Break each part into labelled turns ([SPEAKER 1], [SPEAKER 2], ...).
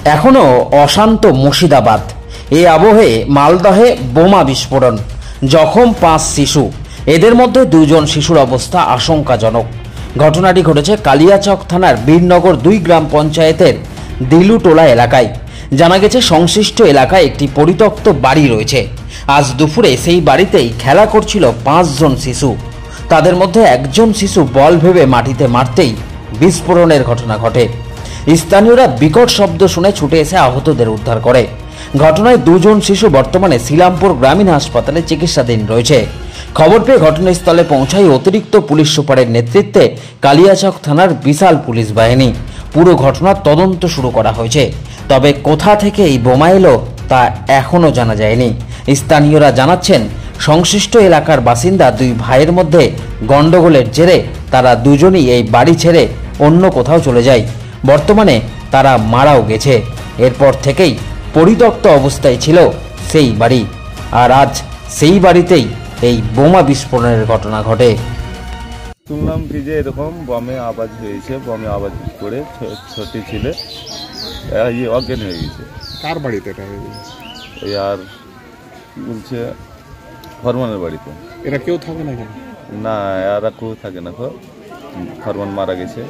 [SPEAKER 1] এখনো অশান্ত মুর্শিদাবাদ। এই আবহে মালদহে বোমা বিস্ফোরণ, জখম 5 শিশু, এদের মধ্যে 2 জন শিশুর অবস্থা আশঙ্কাজনক। ঘটনাটি ঘটেছে কালিয়াচক থানার বীরনগর 2 গ্রাম পঞ্চায়েতের দিলুটোলা এলাকায়। জানা গেছে সংশ্লিষ্ট এলাকায় একটি পরিত্যক্ত বাড়ি রয়েছে। আজ দুপুরে সেই বাড়িতেই খেলা করছিল 5 জন শিশু। তাদের মধ্যে একজন শিশু বল ভেবে মাটিতে মারতেই বিস্ফোরণের ঘটনা ঘটে। স্থানীয়রা বিকট শব্দ শুনে ছুটে এসে আহতদের উদ্ধার করে। ঘটনায় 2 জন শিশু বর্তমানে শ্রীরামপুর গ্রামীণ হাসপাতালে চিকিৎসাধীন রয়েছে। খবর পেয়ে ঘটনাস্থলে পৌঁছায় অতিরিক্ত পুলিশ সুপারের নেতৃত্বে কালিয়াচক থানার বিশাল পুলিশ বাহিনী। পুরো ঘটনার তদন্ত শুরু করা হয়েছে। তবে কোথা থেকে এই বোমা এলো তা এখনও জানা যায়নি। স্থানীয়রা জানাচ্ছেন, সংশ্লিষ্ট এলাকার বাসিন্দা 2 ভাইয়ের মধ্যে গন্ডগোলের জেরে তারা দুজনই এই বাড়ি ছেড়ে অন্য কোথাও চলে যায়। বর্তমানে তারা মারাও গেছে। এরপর থেকেই পরিত্যক্ত অবস্থায় ছিল সেই বাড়ি, আর আজ সেই বাড়িতেই এই বোমা বিস্ফোরণের ঘটনা ঘটে।
[SPEAKER 2] শুনলাম কি যে এরকম বমে আওয়াজ হয়েছে, বমে আওয়াজ করে ছোট ছেলে অজ্ঞান হয়ে গেছে।
[SPEAKER 3] কার বাড়িতে এটা হয়ে গেছে?
[SPEAKER 2] এই আর কি বলছে ফরমানের বাড়িতে।
[SPEAKER 3] এরা কেউ থাকে না কেন?
[SPEAKER 2] না, এরা কেউ থাকে না। ফরমান মারা গেছে।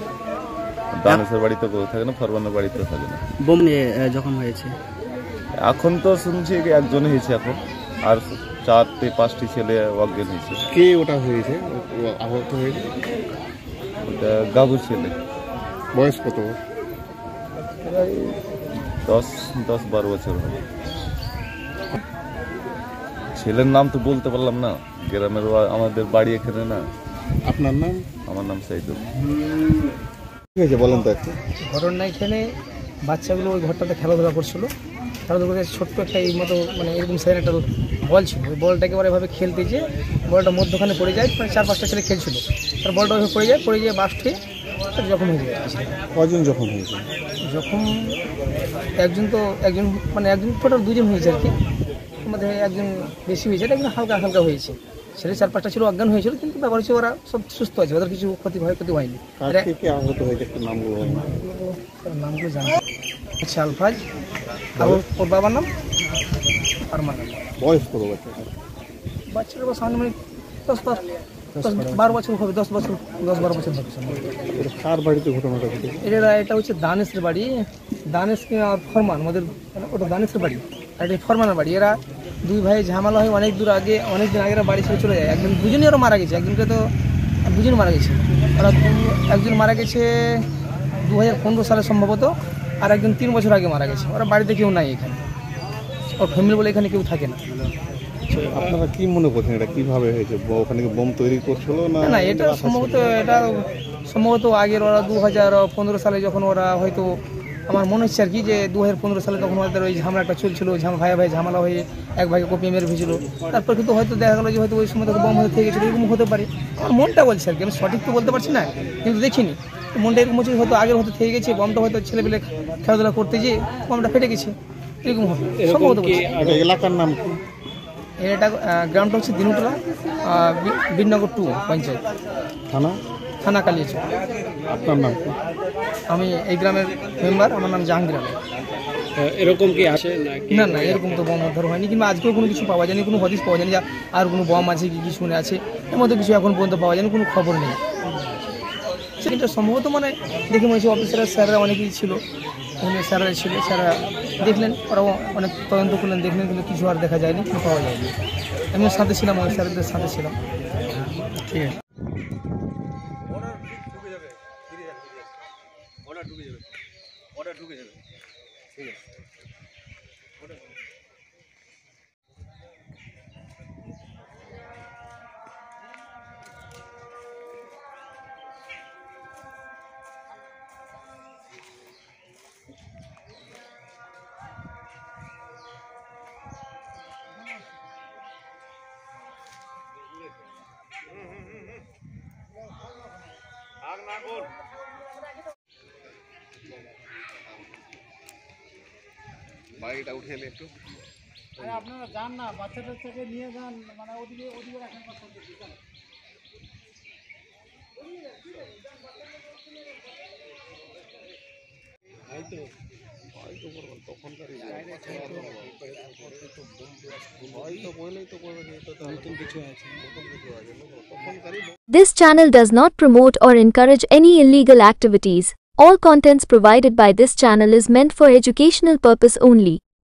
[SPEAKER 2] দানেশের বাড়িতে কেউ থাকে না, ফরমানের বাড়িতেও থাকে না।
[SPEAKER 4] বোম নিয়ে যখন হয়েছে
[SPEAKER 2] এখন তো শুনছি একজন হয়েছে এখন, আর 4-5টি ছেলে অজ্ঞান হয়েছে।
[SPEAKER 3] কে ওটা হয়েছে, আহত হয়েছে?
[SPEAKER 2] ওটা গাবুর ছেলে।
[SPEAKER 3] বয়স কত?
[SPEAKER 2] প্রায় 10-12 বছর হবে। ছেলের নাম তো বলতে পারলাম না, গ্রামের আমাদের বাড়ি এখানে না।
[SPEAKER 3] আপনার নাম?
[SPEAKER 2] আমার নাম সাইদুল।
[SPEAKER 3] ঠিক আছে, বলেন তো একটু।
[SPEAKER 5] ঘটনা এখানে বাচ্চাগুলো ওই ঘরটাতে খেলাধুলা করছিল। খেলাধুলা করে ছোট্ট একটা এই মতো মানে এরকম সাইজ একটা বল ছিল। ওই বলটাকে এবার এভাবে খেলতে যেয়ে বলটা মধ্যখানে পড়ে যায়। মানে 4-5টা ছেলে খেলছিল, তার বলটা ওইভাবে পড়ে যায় বাস্টে জখম হয়ে যায়।
[SPEAKER 3] কজন জখম হয়েছে?
[SPEAKER 5] জখম একজন মানে একজন টোটাল 2 জন হয়েছে আর কি। আমাদের একজন বেশি হয়েছে, একজন হালকা হালকা হয়েছে। ছেলে 4-5টা ছিল অজ্ঞান হয়েছিল, কিন্তু ব্যাপার হচ্ছে ওরা সব সুস্থ আছে, ওদের কিছু ক্ষতি হয়নি।
[SPEAKER 3] আহত হয়েছে একটু নামগুলো
[SPEAKER 5] নামগুলো জানি আচ্ছা, আলফাজ আর ওর বাবার নাম আরমান।
[SPEAKER 3] বয়স কত
[SPEAKER 5] বাচ্চার সামনে মানে 10-12 বছর হবে, 10-12 বছর হবে।
[SPEAKER 3] কার বাড়িতে ঘটনাটা ঘটেছে?
[SPEAKER 5] এটা হচ্ছে দানেশের বাড়ি। দানেশ আর ফরমান, আমাদের ওটা দানেশের বাড়ি আর এটা ফরমানের বাড়ি। এরা 2 ভাই ঝামেলা হয় অনেক দিন আগে এরা বাড়ি ছেড়ে চলে যায়। একজন 2 জনই ওরা মারা গেছে, একজনকে তো 2 জন মারা গেছে। ওরা একজন মারা গেছে 2015 সালে সম্ভবত, আর একজন 3 বছর আগে মারা গেছে। ওরা বাড়িতে কেউ নাই এখানে, ওর ফ্যামিলি বলে এখানে কেউ থাকে না।
[SPEAKER 3] আপনারা কি মনে করছেন এটা কিভাবে হয়েছে? ওখানে বোম তৈরি করছিল না?
[SPEAKER 5] এটা সম্ভবত আগের ওরা 2015 সালে যখন ওরা হয়তো, আমার মনে হচ্ছে আর কি যে 2015 সালে তখন ওদের ওই ঝামেলাটা চলছিল, ভাই ঝামেলা হয়ে এক ভাইকে কপিয়ে মেরে ফেলেছিল। তারপর কিন্তু হয়তো দেখা গেলো যে হয়তো ওই সময় বোম হতে থেকে গেছিলো, এরকম হতে পারে। আমার মনটা বলছে আর কি, আমি সঠিক তো বলতে পারছি না, কিন্তু দেখিনি। মনটা এরকম হচ্ছে হয়তো আগের হতে থেকে গেছে, বমটা হয়তো ছেলেপেলে খেলাধুলা করতে গিয়ে বমটা ফেটে গেছে, এরকম হবে সম্ভবত।
[SPEAKER 3] এলাকার নাম কি?
[SPEAKER 5] এটা গ্রামটা হচ্ছে দিলুটোলা, বীরনগর 2 পঞ্চায়েত, থানা কালিয়াচক।
[SPEAKER 3] আপনার নাম?
[SPEAKER 5] আমি এই গ্রামের মেম্বার, আমার নাম জাহাঙ্গীর আলম।
[SPEAKER 4] এরকম কি আসে
[SPEAKER 5] না, এরকম তো বম উদ্ধার হয়নি, কিংবা আজকেও কোনো কিছু পাওয়া যায়নি, কোনো হদিস পাওয়া যায়নি আর কোনো বম আছে কি শুনে আছে, এর মধ্যে কিছু এখন পর্যন্ত পাওয়া যায়নি, কোনো খবর নেই। সেটা সম্ভবত মানে দেখে মনে হচ্ছে অফিসাররা স্যাররা অনেকেই ছিল, স্যাররা ছিল, স্যাররা দেখলেন, ওরাও অনেক তদন্ত করলেন, দেখলেন, কিন্তু কিছু আর দেখা যায়নি, কিছু পাওয়া যায়নি। আমিও সাথে ছিলাম, ওই স্যারদের সাথে ছিলাম। ঠিক আছে।
[SPEAKER 3] বাড়িটা উঠে এলে একটু।
[SPEAKER 5] আপনারা যান না, বাচ্চাদের থেকে নিয়ে যান, মানে ওদিকে রাখেন। এই তো
[SPEAKER 6] This channel does not promote or encourage any illegal activities. All contents provided by this channel is meant for educational purpose only.